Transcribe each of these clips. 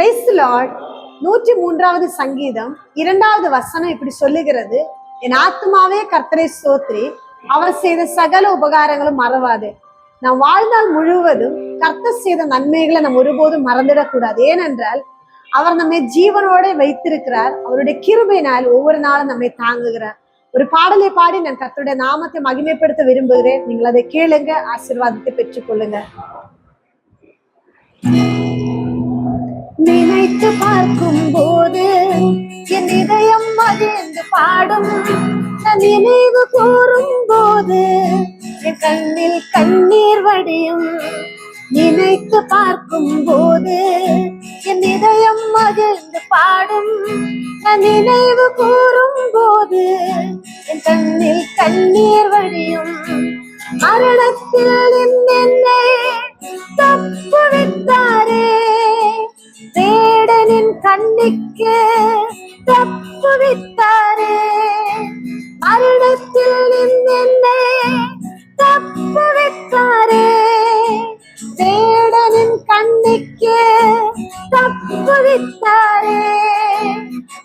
Praise the Lord. 103வது சங்கீதம் 2வது வசனம் இப்படி சொல்லுகிறது, என் ஆத்துமாவே கர்த்தரை ஸ்தோத்திரி, அவர் செய்த சகல உபகாரங்களும் மறவாது. நாம் வாழ்நாள் முழுவதும் கர்த்தர் செய்த நன்மைகளை நம்ம ஒருபோதும் மறந்துடக்கூடாது. ஏனென்றால் அவர் நம்மை ஜீவனோட வைத்திருக்கிறார். அவருடைய கிருபையினால் ஒவ்வொரு நாளும் நம்மை தாங்குகிறார். ஒரு பாடலை பாடி நான் கர்த்தருடைய நாமத்தை மகிமைப்படுத்த விரும்புகிறேன். நீங்கள் அதை கேளுங்க, ஆசீர்வாதத்தை பெற்றுக்கொள்ளுங்க. நினைத்து பார்க்கும் போது என் இதயம் மகிழ்ந்து பாடும், நினைவு கூறும் போது என் கண்ணில் கண்ணீர் வடியும். நினைத்து பார்க்கும் போது என் இதயம் மகிழ்ந்து பாடும், நினைவு கூறும் போது என் கண்ணில் கண்ணீர் வடியும். மரணத்தில் என்னை தப்புவித்தாரே, வேடனின் கண்ணிக்கு தப்புவித்தாரே. மரணத்தில் என்னை தப்புவித்தாரே, வேடனின் கண்ணிக்கு தப்புவித்தாரே.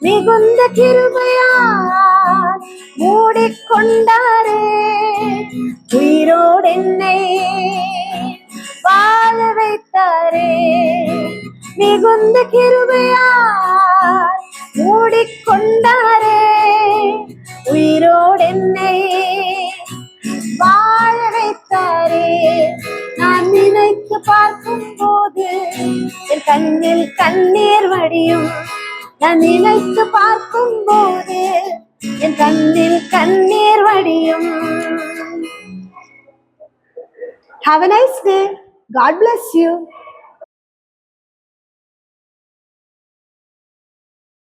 மிகுந்த கிருபையால் மூடிக்கொண்டாரே, உயிரோடு என்னை வாழ வைத்தாரே. மிகுந்த கிருபையால் மூடிக்கொண்டாரே, உயிரோடு என்னை வாழ வைத்தாரே. நான் நினைத்து பார்க்கும் போது என் கண்ணில் கண்ணீர் வடியும். நான் நினைத்து பார்க்கும் போது என் கண்ணில் கண்ணீர் வடியும். Have a nice day. God bless you.